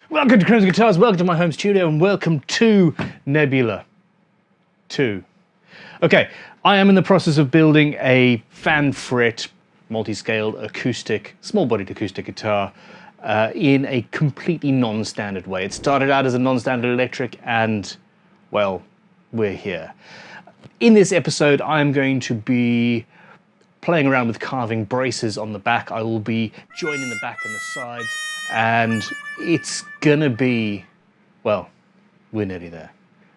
Welcome to Crimson Guitars, welcome to my home studio, and welcome to Nebula 2. Okay, I am in the process of building a fan-fret, multi-scaled acoustic, small-bodied acoustic guitar in a completely non-standard way. It started out as a non-standard electric and, well, we're here. In this episode, I'm going to be playing around with carving braces on the back. I will be joining the back and the sides, and it's gonna be, well, we're nearly there.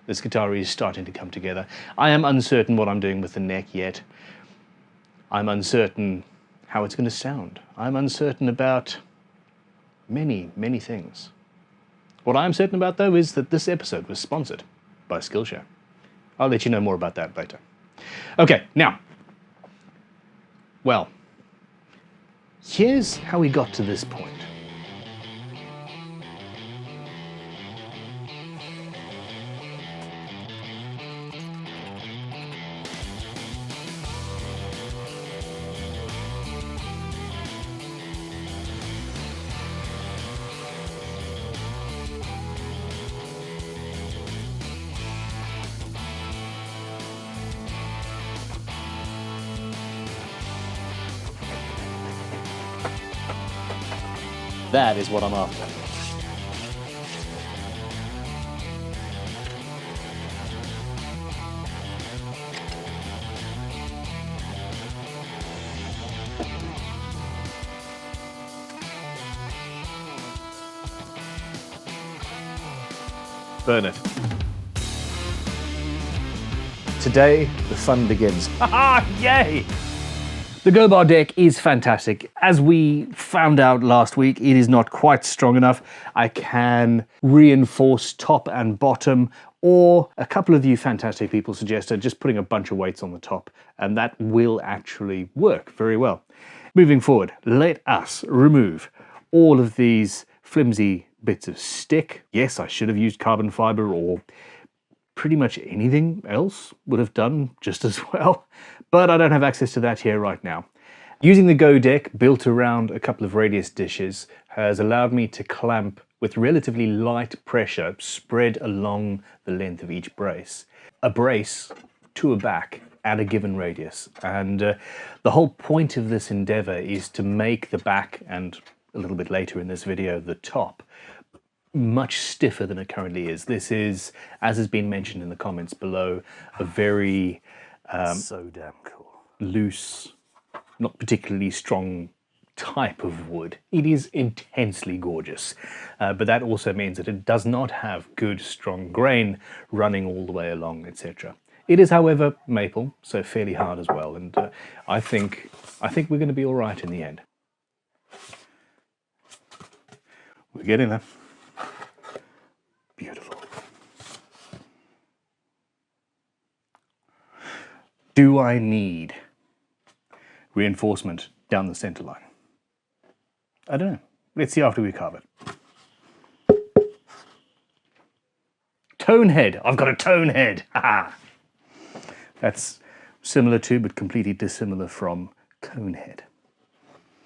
This guitar is starting to come together. I am uncertain what I'm doing with the neck yet. I'm uncertain how it's gonna sound. I'm uncertain about many, many things. What I am certain about, though, is that this episode was sponsored by Skillshare. I'll let you know more about that later. Okay, now, well, here's how we got to this point. That is what I'm after. Burn it. Today, the fun begins. Haha, yay! The Go Bar deck is fantastic. As we found out last week, it is not quite strong enough. I can reinforce top and bottom, or a couple of you fantastic people suggested just putting a bunch of weights on the top, and that will actually work very well. Moving forward, let us remove all of these flimsy bits of stick. Yes, I should have used carbon fiber, or pretty much anything else would have done just as well, but I don't have access to that here right now. Using the Go deck, built around a couple of radius dishes, has allowed me to clamp with relatively light pressure spread along the length of each brace. A brace to a back at a given radius, and the whole point of this endeavor is to make the back, and a little bit later in this video, the top, much stiffer than it currently is. This is, as has been mentioned in the comments below, a very so damn cool, loose, not particularly strong type of wood. It is intensely gorgeous, but that also means that it does not have good strong grain running all the way along, etc. It is, however, maple, so fairly hard as well, and I think we're going to be all right in the end. We're getting there. Beautiful. Do I need reinforcement down the center line? I don't know. Let's see after we carve it. Tone head. I've got a tone head. Ha! That's similar to, but completely dissimilar from, cone head.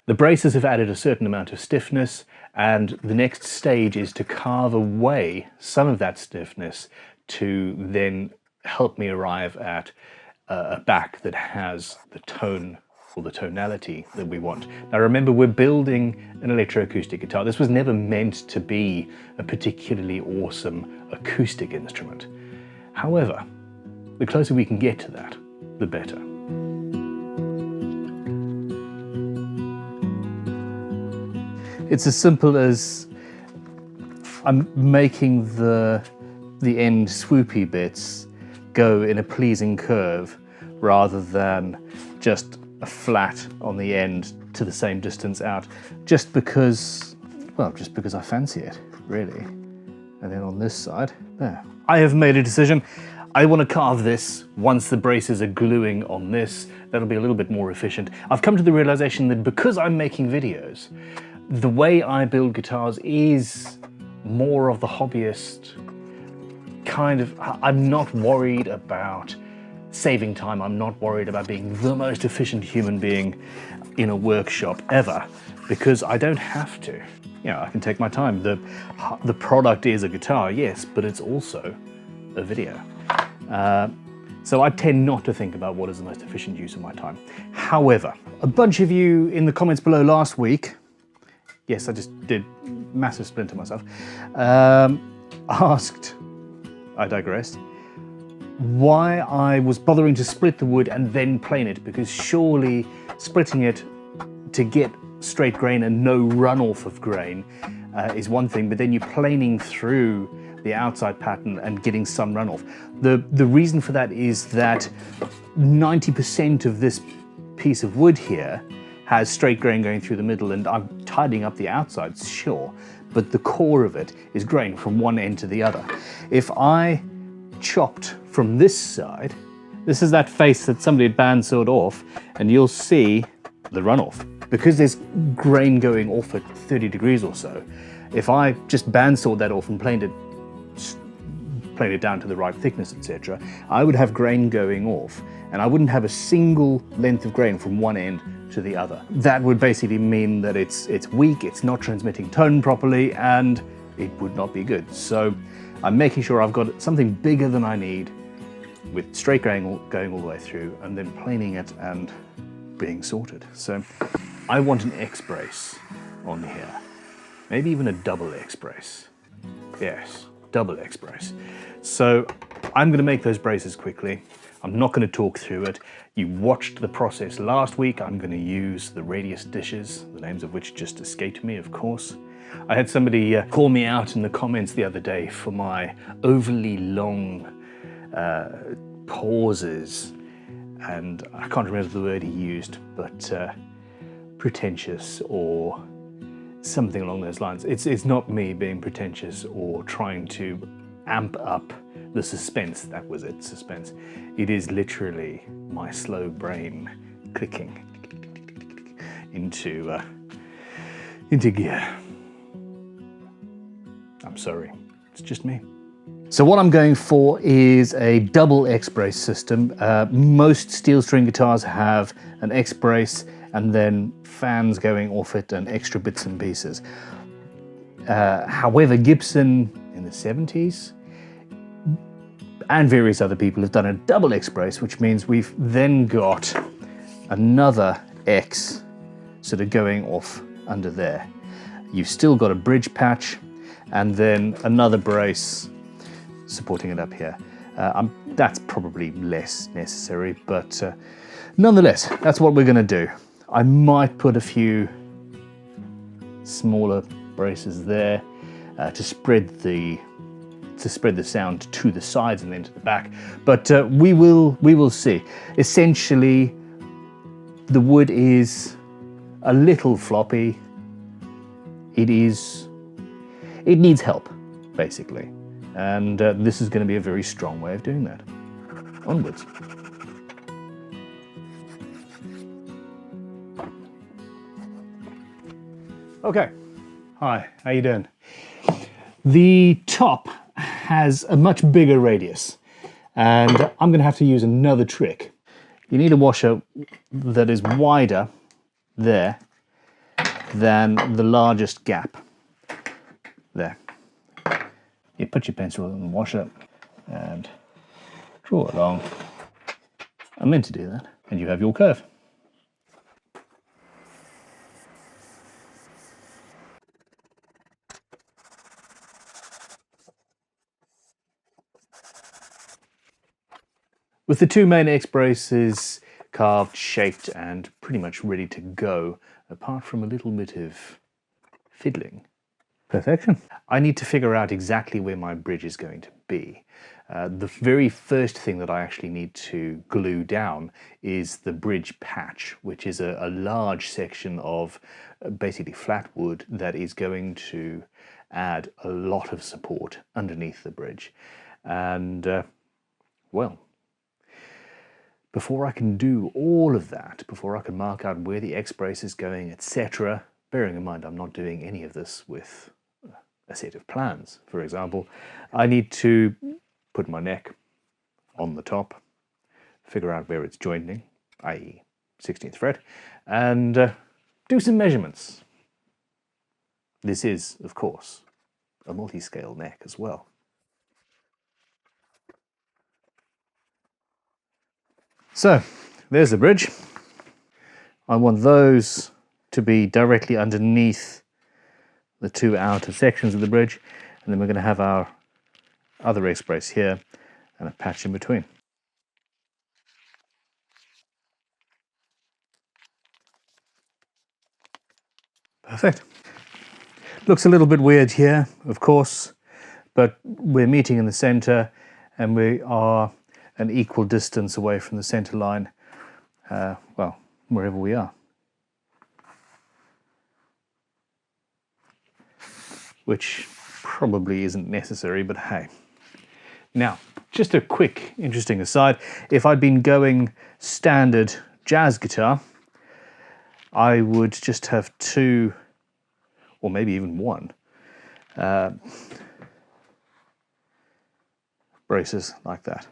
The braces have added a certain amount of stiffness, and the next stage is to carve away some of that stiffness to then help me arrive at a back that has the tone or the tonality that we want. Now remember, we're building an electroacoustic guitar. This was never meant to be a particularly awesome acoustic instrument. However, the closer we can get to that, the better. It's as simple as I'm making the end swoopy bits go in a pleasing curve rather than just a flat on the end to the same distance out, just because I fancy it, really. And then on this side, there. I have made a decision. I want to carve this once the braces are gluing on this. That'll be a little bit more efficient. I've come to the realization that because I'm making videos, the way I build guitars is more of the hobbyist kind of. I'm not worried about saving time. I'm not worried about being the most efficient human being in a workshop ever, because I don't have to. you know, I can take my time. The product is a guitar, yes, but it's also a video. So I tend not to think about what is the most efficient use of my time. However, a bunch of you in the comments below last week, yes, I just did massive splinter myself, asked, I digress, why I was bothering to split the wood and then plane it, because surely splitting it to get straight grain and no runoff of grain is one thing, but then you're planing through the outside pattern and getting some runoff. The reason for that is that 90% of this piece of wood here has straight grain going through the middle, and I'm tidying up the outsides, sure, but the core of it is grain from one end to the other. If I chopped from this side, this is that face that somebody had bandsawed off, and you'll see the runoff. Because there's grain going off at 30 degrees or so, if I just bandsawed that off and planed it down to the right thickness, etc., I would have grain going off, and I wouldn't have a single length of grain from one end to the other. That would basically mean that it's weak, it's not transmitting tone properly, and it would not be good. So I'm making sure I've got something bigger than I need, with straight grain going all the way through, and then planing it and being sorted. So I want an X brace on here, maybe even a double X brace. Yes, double X brace. So I'm going to make those braces quickly. I'm not going to talk through it. You watched the process last week. I'm going to use the radius dishes, the names of which just escaped me, of course. I had somebody call me out in the comments the other day for my overly long pauses, and I can't remember the word he used, but pretentious or something along those lines. It's not me being pretentious or trying to amp up the suspense. That was it, suspense. It is literally my slow brain clicking into gear. I'm sorry, it's just me. So what I'm going for is a double X brace system. Most steel string guitars have an X brace and then fans going off it and extra bits and pieces. However, Gibson in the 70s and various other people have done a double X brace, which means we've then got another X sort of going off under there. You've still got a bridge patch and then another brace supporting it up here. That's probably less necessary, but nonetheless, that's what we're going to do. I might put a few smaller braces there to spread the sound to the sides and then to the back, but we will see. Essentially, the wood is a little floppy. It needs help, basically. And this is going to be a very strong way of doing that. Onwards. Okay, hi, how you doing? The top has a much bigger radius, and I'm going to have to use another trick. You need a washer that is wider there than the largest gap. There. You put your pencil in the washer and draw along. I meant to do that. And you have your curve. With the two main X braces carved, shaped, and pretty much ready to go, apart from a little bit of fiddling. Perfection. I need to figure out exactly where my bridge is going to be. The very first thing that I actually need to glue down is the bridge patch, which is a large section of basically flat wood that is going to add a lot of support underneath the bridge. And, well, before I can do all of that, before I can mark out where the X-brace is going, etc., bearing in mind I'm not doing any of this with a set of plans, for example, I need to put my neck on the top, figure out where it's joining, i.e. 16th fret, and do some measurements. This is, of course, a multi-scale neck as well. So, there's the bridge. I want those to be directly underneath the two outer sections of the bridge, and then we're going to have our other X brace here and a patch in between. Perfect. Looks a little bit weird here, of course, but we're meeting in the center and we are an equal distance away from the center line, well, wherever we are. Which probably isn't necessary, but hey. Now, just a quick, interesting aside. If I'd been going standard jazz guitar, I would just have two, or maybe even one, braces like that.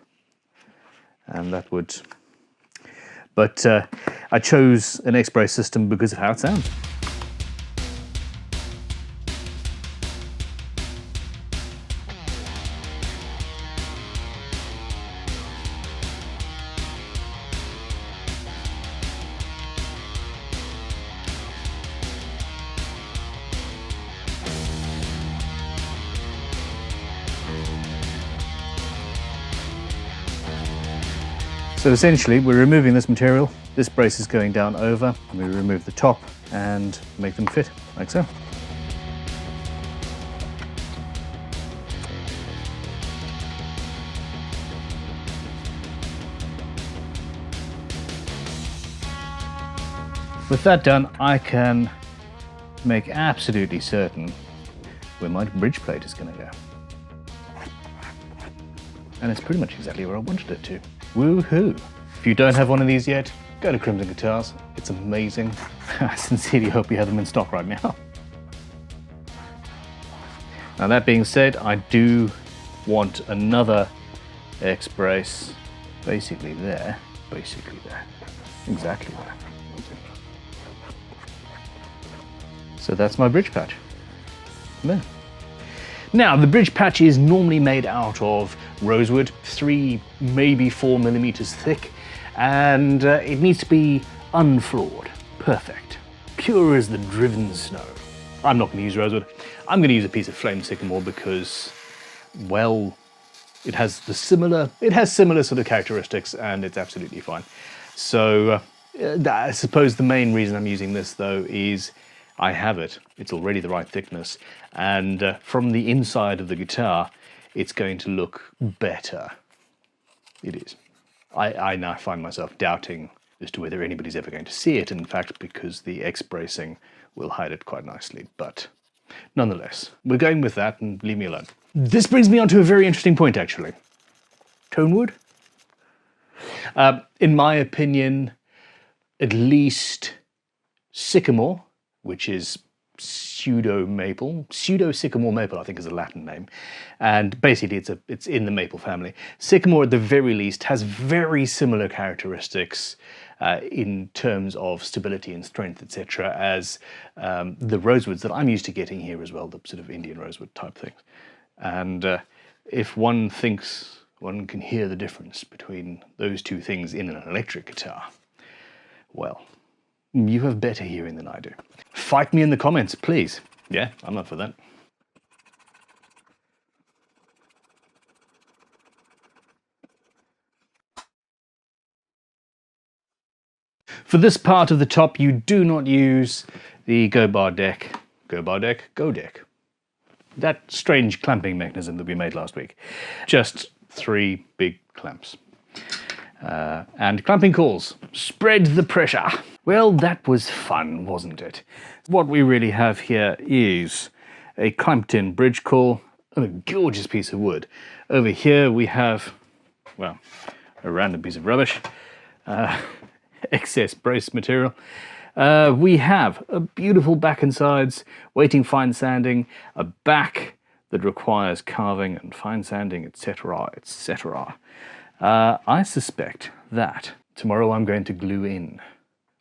And that would... But I chose an X-brace system because of how it sounds. So essentially, we're removing this material. This brace is going down over, and we remove the top and make them fit, like so. With that done, I can make absolutely certain where my bridge plate is going to go. And it's pretty much exactly where I wanted it to. Woohoo! If you don't have one of these yet, go to Crimson Guitars. It's amazing. I sincerely hope you have them in stock right now. Now that being said, I do want another X brace basically there, exactly there. So that's my bridge patch. There. Now, the bridge patch is normally made out of rosewood, 3, maybe 4 millimeters thick, and it needs to be unflawed, perfect, pure as the driven snow. I'm not going to use rosewood. I'm going to use a piece of flame sycamore because, well, it has similar sort of characteristics, and it's absolutely fine. So I suppose the main reason I'm using this though is I have it. It's already the right thickness, and from the inside of the guitar, it's going to look better. It is. I now find myself doubting as to whether anybody's ever going to see it, in fact, because the X bracing will hide it quite nicely. But nonetheless, we're going with that, and leave me alone. This brings me on to a very interesting point, actually. Tone wood? In my opinion, at least sycamore, which is pseudo-sycamore maple, I think is a Latin name, and basically it's in the maple family. Sycamore, at the very least, has very similar characteristics in terms of stability and strength, etc., as the rosewoods that I'm used to getting here as well, the sort of Indian rosewood type things. And if one thinks one can hear the difference between those two things in an electric guitar, well, you have better hearing than I do. Fight me in the comments, please. Yeah, I'm up for that. For this part of the top, you do not use the Go Bar deck. Go Bar deck, Go deck. That strange clamping mechanism that we made last week. Just 3 big clamps. And clamping calls. Spread the pressure. Well, that was fun, wasn't it? What we really have here is a clamped-in bridge call and a gorgeous piece of wood. Over here we have, well, a random piece of rubbish. Excess brace material. We have a beautiful back and sides, waiting fine sanding, a back that requires carving and fine sanding, etc., etc. I suspect that tomorrow I'm going to glue in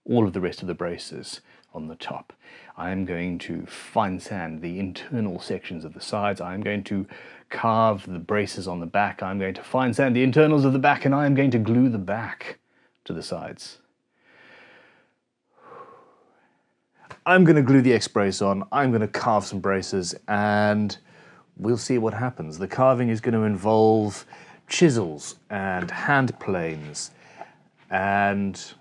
all of the rest of the braces on the top. I'm going to fine sand the internal sections of the sides. I'm going to carve the braces on the back. I'm going to fine sand the internals of the back, and I'm going to glue the back to the sides. I'm going to glue the X-brace on. I'm going to carve some braces, and we'll see what happens. The carving is going to involve chisels and hand planes and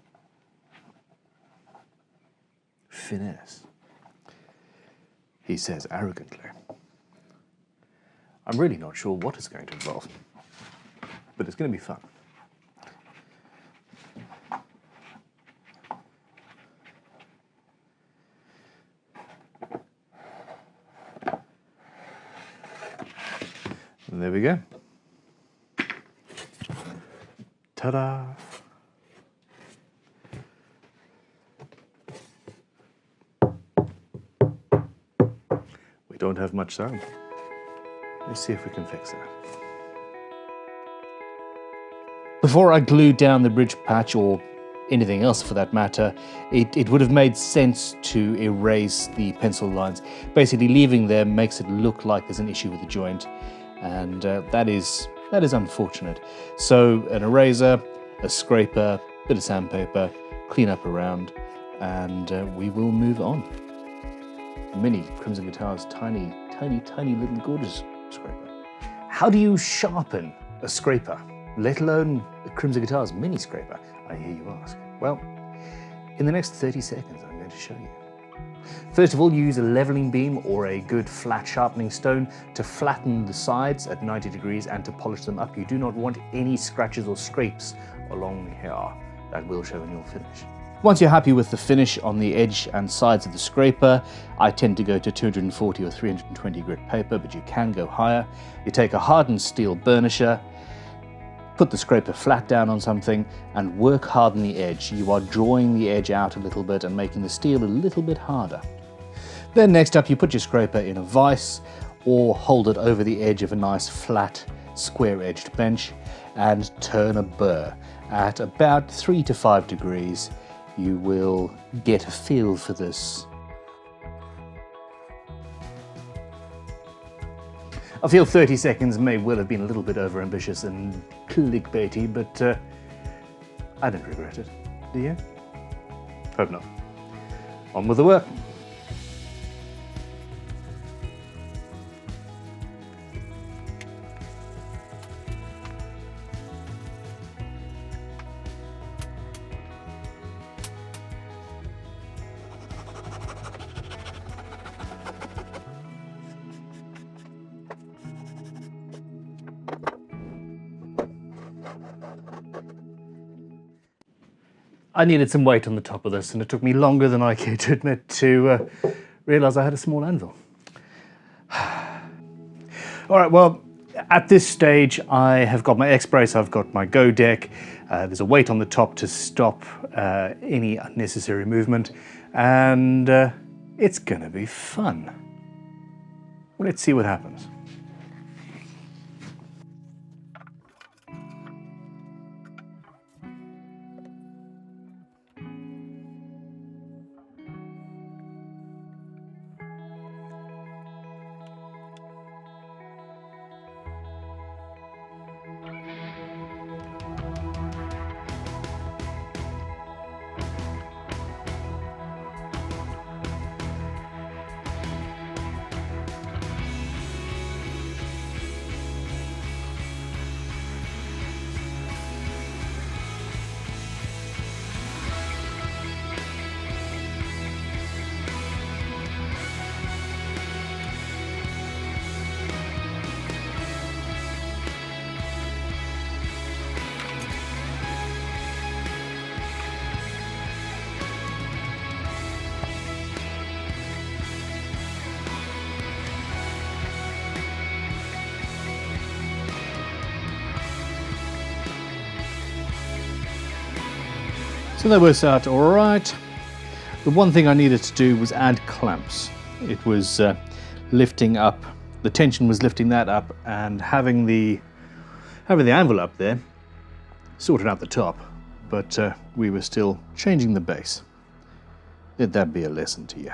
finesse, he says arrogantly. I'm really not sure what it's going to involve, but it's going to be fun. And there we go. Ta-da! We don't have much sound. Let's see if we can fix that. Before I glued down the bridge patch, or anything else for that matter, it would have made sense to erase the pencil lines. Basically, leaving them makes it look like there's an issue with the joint, and that is unfortunate. So an eraser, a scraper, bit of sandpaper, clean up around, and we will move on. Mini Crimson Guitars, tiny little gorgeous scraper. How do you sharpen a scraper, let alone a Crimson Guitars mini scraper, I hear you ask? Well, in the next 30 seconds I'm going to show you. First of all, you use a leveling beam or a good flat sharpening stone to flatten the sides at 90 degrees and to polish them up. You do not want any scratches or scrapes along here. That will show in your finish. Once you're happy with the finish on the edge and sides of the scraper, I tend to go to 240 or 320 grit paper, but you can go higher. You take a hardened steel burnisher, put the scraper flat down on something, and work hard on the edge. You are drawing the edge out a little bit and making the steel a little bit harder. Then next up, you put your scraper in a vise or hold it over the edge of a nice flat square-edged bench and turn a burr. At about 3 to 5 degrees, you will get a feel for this. I feel 30 seconds may well have been a little bit overambitious and clickbaity, but I don't regret it. Do you? Hope not. On with the work. I needed some weight on the top of this, and it took me longer than I care to admit to realise I had a small anvil. All right, well, at this stage, I have got my X-brace, I've got my Go deck. There's a weight on the top to stop any unnecessary movement, and it's gonna be fun. Let's see what happens. So that works out all right. The one thing I needed to do was add clamps. It was lifting up, the tension was lifting that up, and having the anvil up there sorted out the top, but we were still changing the base. Let that be a lesson to you.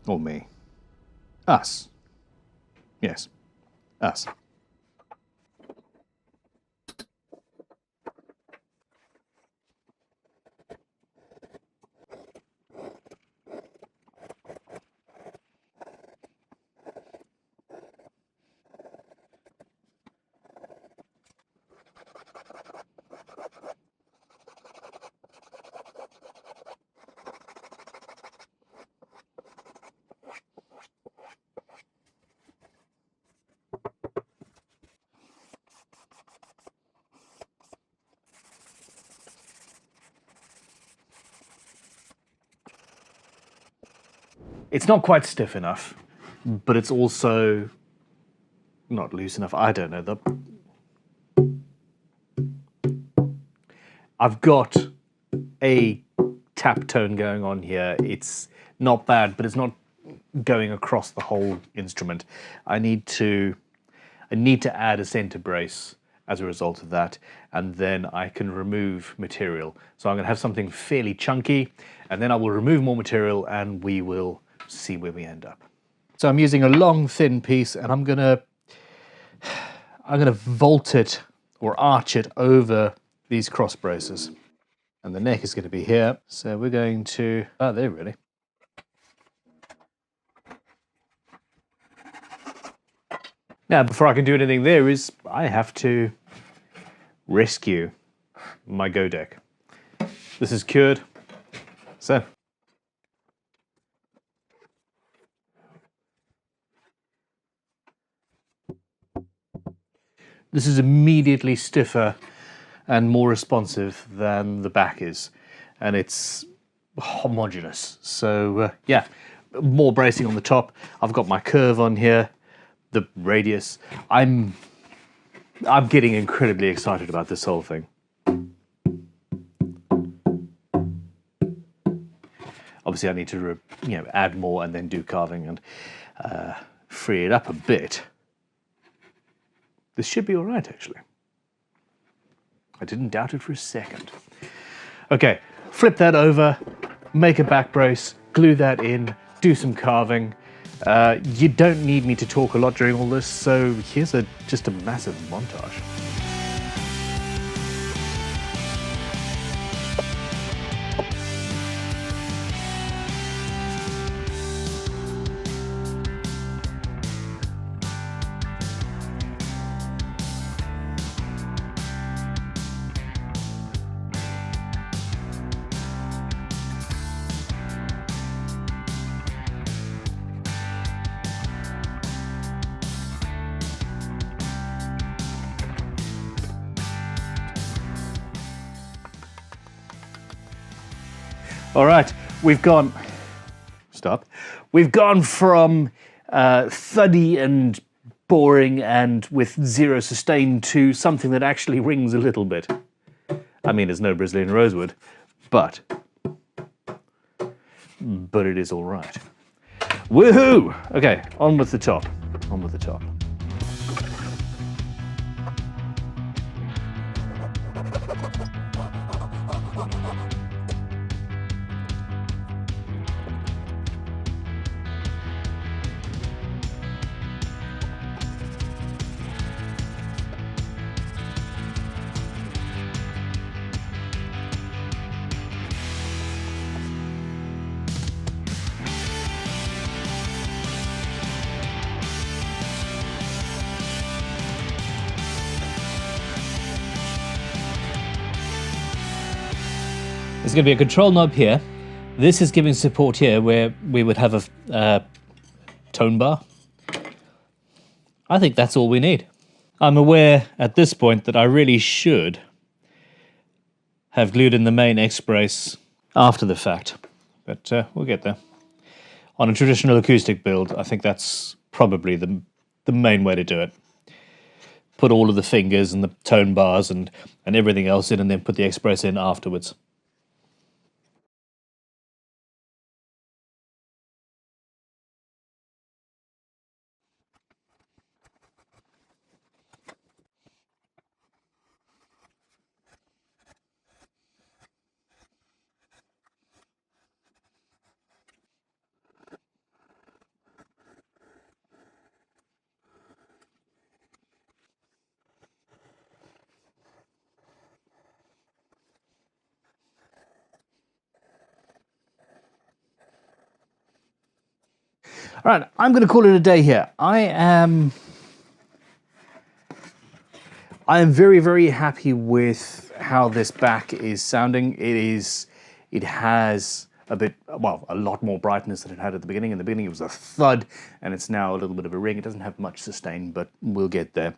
Or me. Us. Yes. Us. It's not quite stiff enough, but it's also not loose enough. I don't know. I've got a tap tone going on here. It's not bad, but it's not going across the whole instrument. I need to add a center brace as a result of that, and then I can remove material. So I'm going to have something fairly chunky, and then I will remove more material, and we will see where we end up. So I'm using a long, thin piece, and I'm gonna vault it or arch it over these cross braces. And the neck is going to be here. So we're going to, there really. Now, before I can do anything there is, I have to rescue my Go deck. This is cured. So. This is immediately stiffer and more responsive than the back is. And it's homogeneous. So yeah, more bracing on the top. I've got my curve on here, the radius. I'm getting incredibly excited about this whole thing. Obviously I need to add more and then do carving and free it up a bit. This should be all right, actually. I didn't doubt it for a second. Okay, flip that over, make a back brace, glue that in, do some carving. You don't need me to talk a lot during all this, so here's just a massive montage. All right, we've gone from thuddy and boring and with zero sustain to something that actually rings a little bit. I mean, it's no Brazilian rosewood, but it is all right. Woohoo! Okay, on with the top. On with the top. There's going to be a control knob here. This is giving support here where we would have a tone bar. I think that's all we need. I'm aware at this point that I really should have glued in the main X brace after the fact, but we'll get there. On a traditional acoustic build, I think that's probably the main way to do it. Put all of the fingers and the tone bars and everything else in, and then put the X brace in afterwards. right, I'm going to call it a day here. I am very, very happy with how this back is sounding. It has a lot more brightness than it had at the beginning. In the beginning it was a thud, and it's now a little bit of a ring. It doesn't have much sustain, but we'll get there.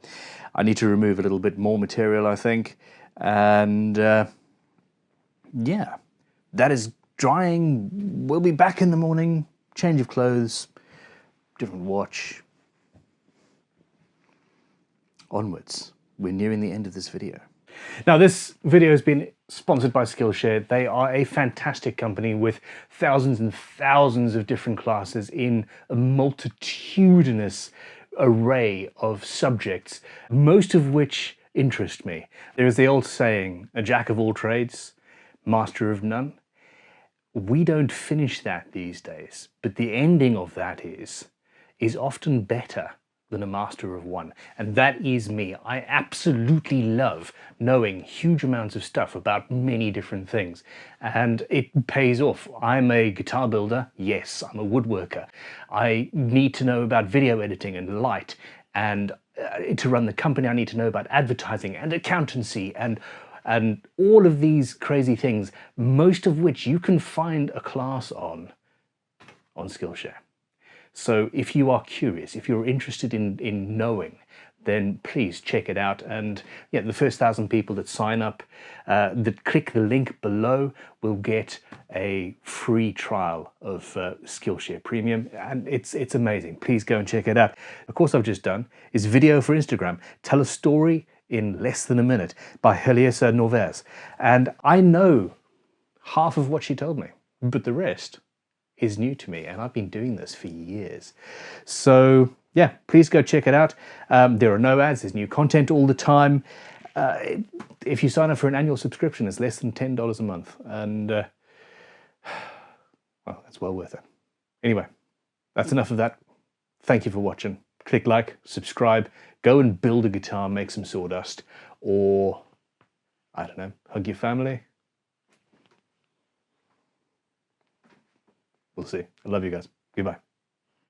I need to remove a little bit more material, I think. And yeah, that is drying. We'll be back in the morning, change of clothes, different watch. Onwards. We're nearing the end of this video. Now, this video has been sponsored by Skillshare. They are a fantastic company with thousands and thousands of different classes in a multitudinous array of subjects, most of which interest me. There is the old saying, a jack of all trades, master of none. We don't finish that these days, but the ending of that is often better than a master of one. And that is me. I absolutely love knowing huge amounts of stuff about many different things. And it pays off. I'm a guitar builder. Yes, I'm a woodworker. I need to know about video editing and light. And to run the company, I need to know about advertising and accountancy and all of these crazy things, most of which you can find a class on Skillshare. So if you are curious, if you're interested in knowing, then please check it out. And yeah, the first 1,000 people that sign up, that click the link below, will get a free trial of Skillshare Premium. And it's amazing. Please go and check it out. The course I've just done is video for Instagram. Tell a story in less than a minute by Heliesa Norvez. And I know half of what she told me, but the rest is new to me, and I've been doing this for years. So yeah, please go check it out. There are no ads, there's new content all the time. If you sign up for an annual subscription, it's less than $10 a month, and well, it's well worth it. Anyway, that's enough of that. Thank you for watching. Click like, subscribe, go and build a guitar, make some sawdust, or I don't know, hug your family. We'll see. I love you guys. Goodbye.